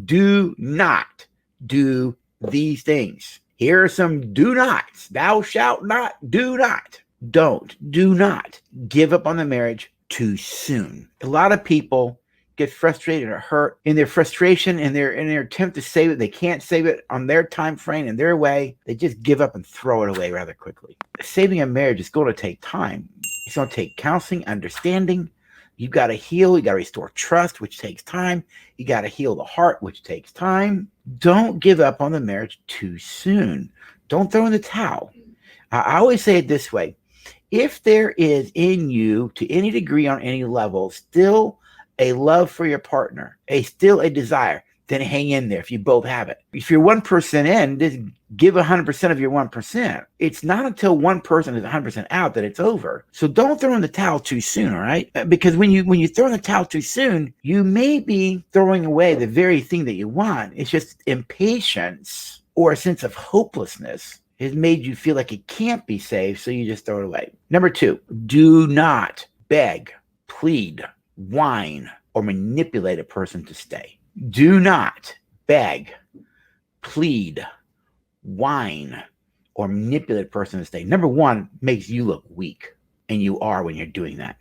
Do not do these things. Here are some do nots. Thou shalt not, do not. Do not give up on the marriage too soon. A lot of people get frustrated or hurt in their frustration and their attempt to save it. They can't save it on their time frame and their way. They just give up and throw it away rather quickly. Saving a marriage is going to take time. It's going to take counseling, understanding. You've got to heal. You got to restore trust, which takes time. You got to heal the heart, which takes time. Don't give up on the marriage too soon. Don't throw in the towel. I always say it this way. If there is in you, to any degree, on any level, still a love for your partner, still a desire, then hang in there if you both have it. If you're 1% in, just give 100% of your 1%. It's not until one person is 100% out that it's over. So don't throw in the towel too soon, all right? Because when you throw in the towel too soon, you may be throwing away the very thing that you want. It's just impatience or a sense of hopelessness has made you feel like it can't be saved, so you just throw it away. Number 2, do not beg, plead, whine, or manipulate a person to stay. Do not beg, plead, whine, or manipulate a person to stay. Number 1, makes you look weak, and you are when you're doing that.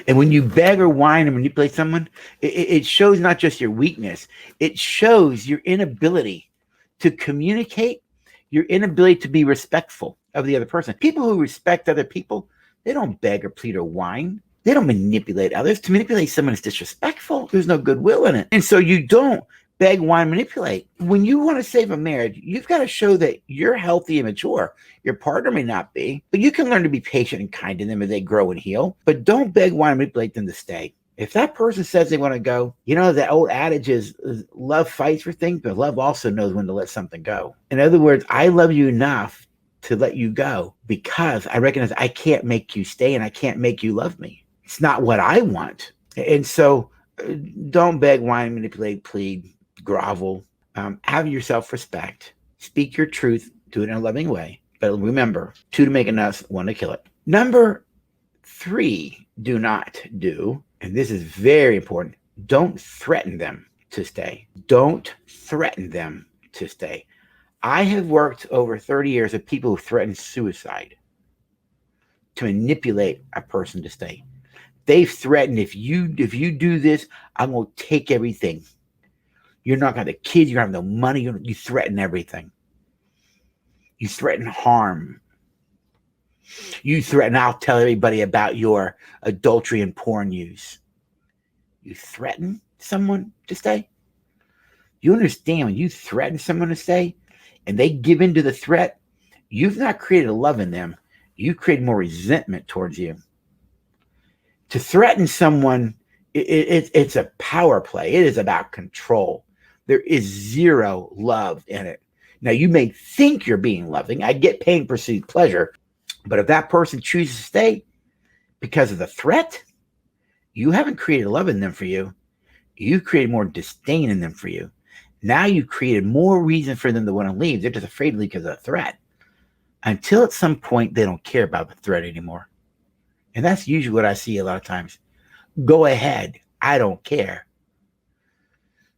And when you beg or whine or manipulate someone, it shows not just your weakness, it shows your inability to communicate, your inability to be respectful of the other person. People who respect other people, they don't beg or plead or whine. They don't manipulate others. To manipulate someone is disrespectful. There's no goodwill in it. And so you don't beg, whine, manipulate. When you want to save a marriage, you've got to show that you're healthy and mature. Your partner may not be, but you can learn to be patient and kind to them as they grow and heal. But don't beg, whine, and manipulate them to stay. If that person says they want to go, the old adage is love fights for things, but love also knows when to let something go. In other words, I love you enough to let you go because I recognize I can't make you stay and I can't make you love me. It's not what I want. And so don't beg, whine, manipulate, plead, grovel. Have your self-respect. Speak your truth. Do it in a loving way. But remember, 2 to make a nuts, 1 to kill it. Number 3, do not do, and this is very important, don't threaten them to stay. Don't threaten them to stay. I have worked over 30 years with people who threaten suicide to manipulate a person to stay. They've threatened, if you do this, I'm going to take everything. You're not going to have the kids. You don't have no money. You threaten everything. You threaten harm. You threaten, I'll tell everybody about your adultery and porn use. You threaten someone to stay? You understand when you threaten someone to stay and they give in to the threat, you've not created a love in them. You create more resentment towards you. To threaten someone, it's a power play. It is about control. There is zero love in it. Now, you may think you're being loving. I get pain pursues pleasure. But if that person chooses to stay because of the threat, you haven't created love in them for you. You've created more disdain in them for you. Now you've created more reason for them to want to leave. They're just afraid to leave because of the threat. Until at some point, they don't care about the threat anymore. And that's usually what I see a lot of times. Go ahead. I don't care.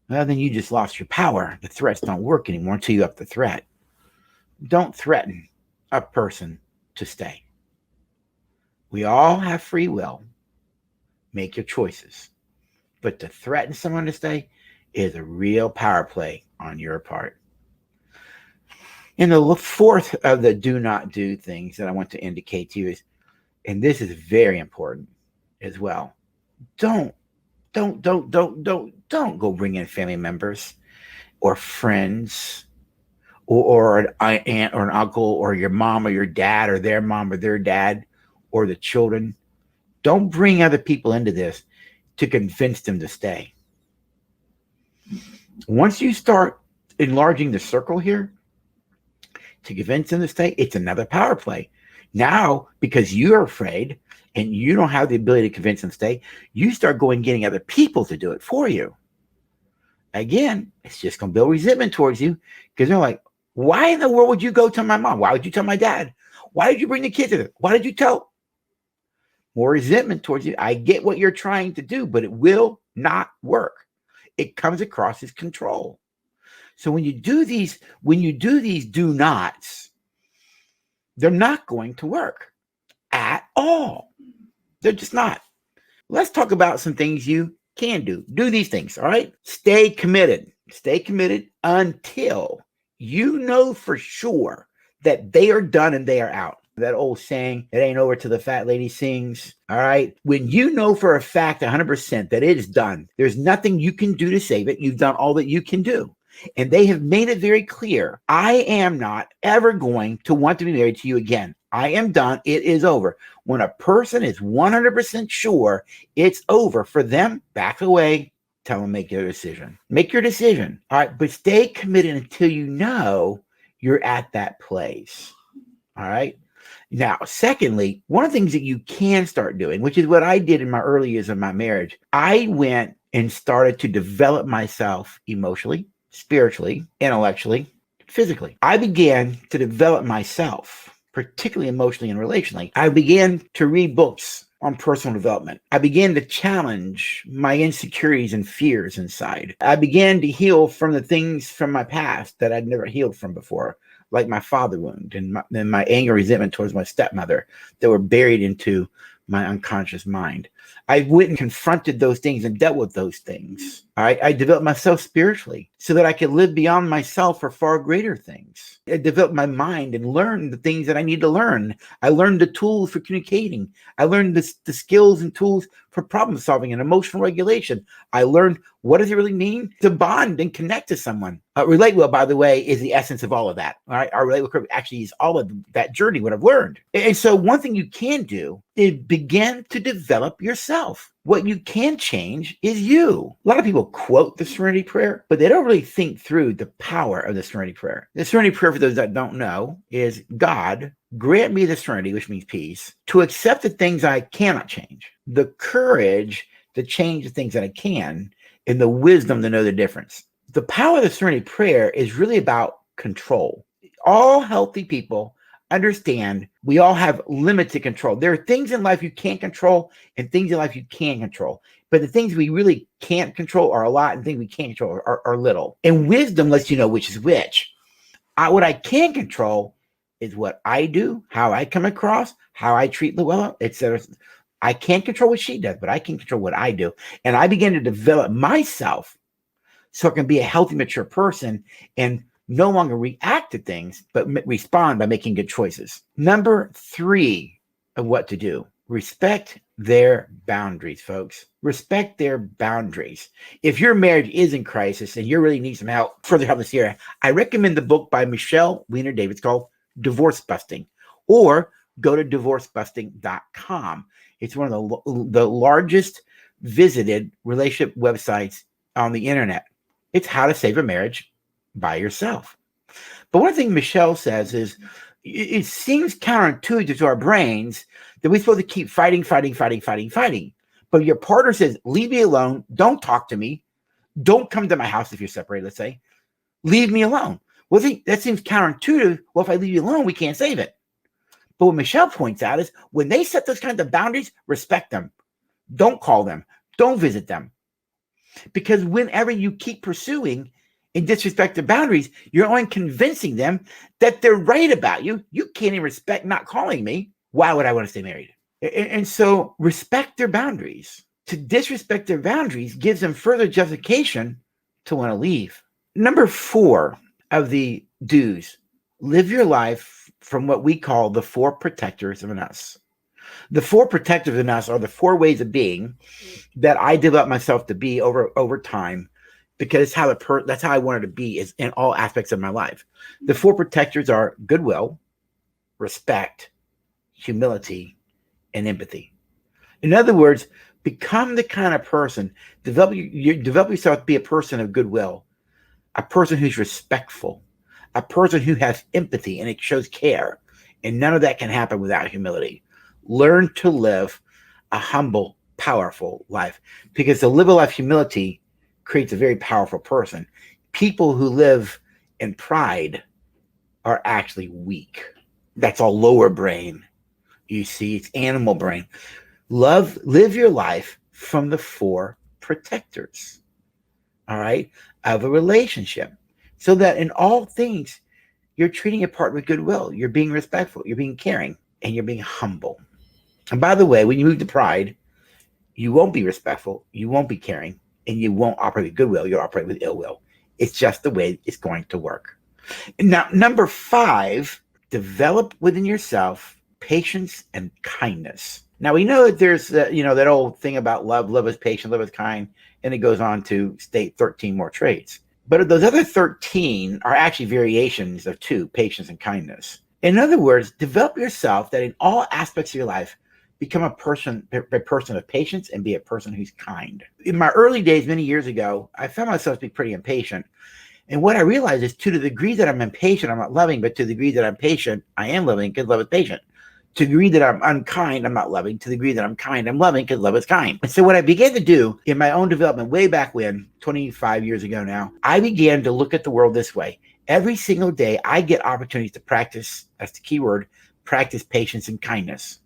Well, then you just lost your power. The threats don't work anymore until you up the threat. Don't threaten a person to stay. We all have free will. Make your choices. But to threaten someone to stay is a real power play on your part. And the 4th of the do not do things that I want to indicate to you is, and this is very important as well, don't go bring in family members or friends or an aunt or an uncle or your mom or your dad or their mom or their dad or the children. Don't bring other people into this to convince them to stay. Once you start enlarging the circle here to convince them to stay, it's another power play. Now, because you're afraid and you don't have the ability to convince them to stay, you start going and getting other people to do it for you. Again, it's just going to build resentment towards you because they're like, why in the world would you go tell my mom? Why would you tell my dad? Why did you bring the kids to this? Why did you tell? More resentment towards you. I get what you're trying to do, but it will not work. it comes across as control. So when you do these do nots, they're not going to work at all. They're just not. Let's talk about some things you can do. Do these things, all right? Stay committed. Stay committed until you know for sure that they are done and they are out. That old saying, it ain't over till the fat lady sings. All right. When you know for a fact 100% that it is done, there's nothing you can do to save it. You've done all that you can do. And they have made it very clear, I am not ever going to want to be married to you again. I am done. It is over. When a person is 100% sure it's over for them, back away, tell them make your decision. Make your decision. All right. But stay committed until you know you're at that place. All right. Now, secondly, one of the things that you can start doing, which is what I did in my early years of my marriage, I went and started to develop myself emotionally, spiritually, intellectually, physically. I began to develop myself, particularly emotionally and relationally. I began to read books on personal development. I began to challenge my insecurities and fears inside. I began to heal from the things from my past that I'd never healed from before, like my father wound and my anger, resentment towards my stepmother that were buried into my unconscious mind. I went and confronted those things and dealt with those things. I developed myself spiritually so that I could live beyond myself for far greater things. I developed my mind and learned the things that I need to learn. I learned the tools for communicating. I learned the skills and tools for problem solving and emotional regulation. I learned what does it really mean to bond and connect to someone. Relate well, by the way, is the essence of all of that. All right, our Relate Well curve actually is all of that journey, what I've learned. And so one thing you can do is begin to develop yourself. What you can change is you. A lot of people quote the Serenity Prayer, but they don't really think through the power of the Serenity Prayer. The Serenity Prayer, for those that don't know, is God, grant me the serenity, which means peace, to accept the things I cannot change, the courage to change the things that I can, and the wisdom to know the difference. The power of the Serenity Prayer is really about control. All healthy people understand we all have limited control. There are things in life you can't control and things in life you can control. But the things we really can't control are a lot, and things we can't control are little. And wisdom lets you know which is which. What I can control is what I do, how I come across, how I treat Luella, etc. I can't control what she does, but I can control what I do. And I began to develop myself so I can be a healthy, mature person and no longer react to things, but respond by making good choices. Number 3 of what to do, respect their boundaries, folks. Respect their boundaries. If your marriage is in crisis and you really need some help, further help this area, I recommend the book by Michelle Weiner Davis called Divorce Busting, or go to divorcebusting.com. It's one of the largest visited relationship websites on the internet. It's how to save a marriage by yourself. But one thing Michelle says is, it seems counterintuitive to our brains that we're supposed to keep fighting. But your partner says, leave me alone. Don't talk to me. Don't come to my house if you're separated, let's say. Leave me alone. Well, that seems counterintuitive. Well, if I leave you alone, we can't save it. But what Michelle points out is when they set those kinds of boundaries, respect them. Don't call them. Don't visit them. Because whenever you keep pursuing and disrespect their boundaries, you're only convincing them that they're right about you. You can't even respect not calling me. Why would I want to stay married? And so respect their boundaries. To disrespect their boundaries gives them further justification to want to leave. Number 4 of the do's, live your life from what we call the 4 protectors of an us. The 4 protectors in us are the 4 ways of being that I developed myself to be over time, because that's how I wanted to be is in all aspects of my life. The 4 protectors are goodwill, respect, humility, and empathy. In other words, become the kind of person, develop yourself to be a person of goodwill, a person who's respectful, a person who has empathy and it shows care. And none of that can happen without humility. Learn to live a humble, powerful life, because to live a life of humility creates a very powerful person. People who live in pride are actually weak. That's all lower brain. You see, it's animal brain. Live your life from the 4 protectors. all right, of a relationship, so that in all things, you're treating your partner with goodwill. You're being respectful. You're being caring, and you're being humble. And by the way, when you move to pride, you won't be respectful. You won't be caring, and you won't operate with goodwill. You'll operate with ill will. It's just the way it's going to work. Now, number 5, develop within yourself patience and kindness. Now, we know that there's that old thing about love. Love is patient, love is kind, and it goes on to state 13 more traits. But those other 13 are actually variations of 2, patience and kindness. In other words, develop yourself that in all aspects of your life, become a person of patience and be a person who's kind. In my early days, many years ago, I found myself to be pretty impatient. And what I realized is, to the degree that I'm impatient, I'm not loving, but to the degree that I'm patient, I am loving, because love is patient. To the degree that I'm unkind, I'm not loving. To the degree that I'm kind, I'm loving, because love is kind. And so what I began to do in my own development way back when, 25 years ago now, I began to look at the world this way. Every single day, I get opportunities to practice, that's the key word, practice patience and kindness.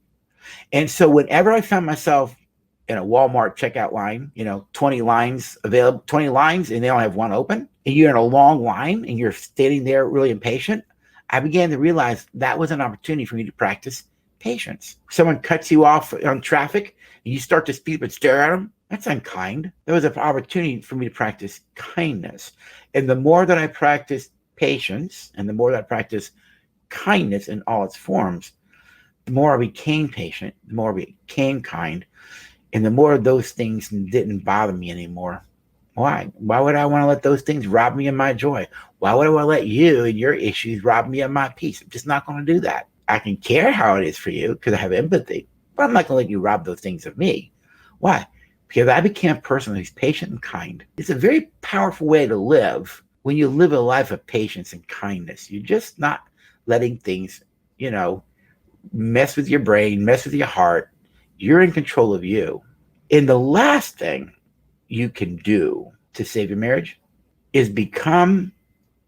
And so whenever I found myself in a Walmart checkout line, 20 lines available, 20 lines, and they only have one open, and you're in a long line and you're standing there really impatient, I began to realize that was an opportunity for me to practice patience. Someone cuts you off on traffic and you start to speed up and stare at them. That's unkind. There was an opportunity for me to practice kindness. And the more that I practiced patience and the more that I practiced kindness in all its forms, the more I became patient, the more I became kind, and the more those things didn't bother me anymore. Why? Why would I want to let those things rob me of my joy? Why would I want to let you and your issues rob me of my peace? I'm just not going to do that. I can care how it is for you because I have empathy, but I'm not going to let you rob those things of me. Why? Because I became a person who's patient and kind. It's a very powerful way to live when you live a life of patience and kindness. You're just not letting things, mess with your brain, mess with your heart. You're in control of you. And the last thing you can do to save your marriage is become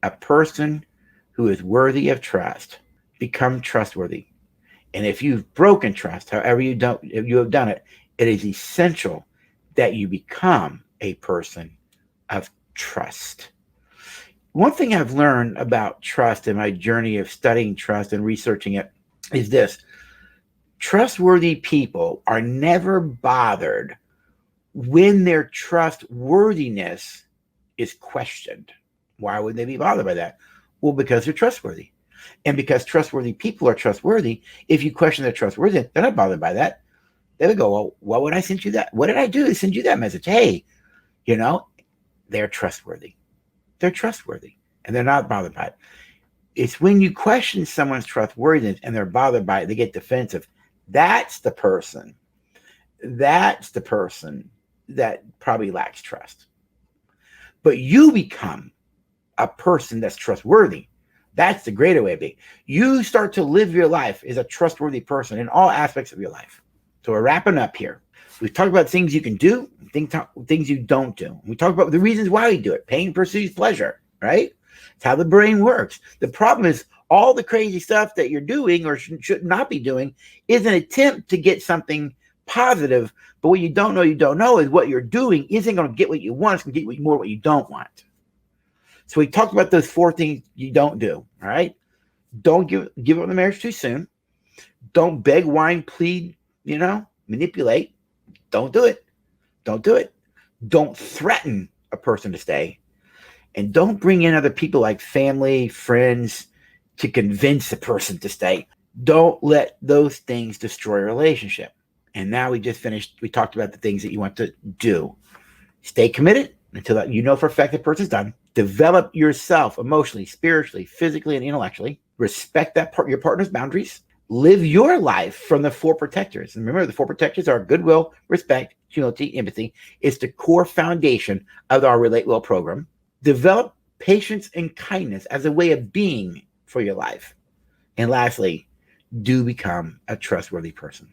a person who is worthy of trust. Become trustworthy. And if you've broken trust, however you have done it, it is essential that you become a person of trust. One thing I've learned about trust in my journey of studying trust and researching it is this: trustworthy people are never bothered when their trustworthiness is questioned. Why would they be bothered by that? Well, because they're trustworthy. And because trustworthy people are trustworthy, if you question their trustworthiness, they're not bothered by that. They would go, well, why would I send you that? What did I do to send you that message? Hey, they're trustworthy. They're trustworthy, and they're not bothered by it. It's when you question someone's trustworthiness and they're bothered by it, they get defensive. That's the person that probably lacks trust. But you become a person that's trustworthy. That's the greater way of being. You start to live your life as a trustworthy person in all aspects of your life. So we're wrapping up here. We've talked about things you can do, things you don't do. We talked about the reasons why we do it. Pain pursues pleasure, right? It's how the brain works. The problem is all the crazy stuff that you're doing or should not be doing is an attempt to get something positive. But what you don't know is what you're doing isn't going to get what you want. It's going to get you more what you don't want. So we talked about those 4 things you don't do, all right? Don't give up the marriage too soon. Don't beg, whine, plead, manipulate. Don't do it. Don't do it. Don't threaten a person to stay. And don't bring in other people like family, friends to convince a person to stay. Don't let those things destroy a relationship. And now we just finished. We talked about the things that you want to do. Stay committed until that for a fact the person's done. Develop yourself emotionally, spiritually, physically, and intellectually. Respect your partner's boundaries. Live your life from the 4 protectors. And remember, the 4 protectors are goodwill, respect, humility, empathy. It's the core foundation of our Relate Well program. Develop patience and kindness as a way of being for your life. And lastly, do become a trustworthy person.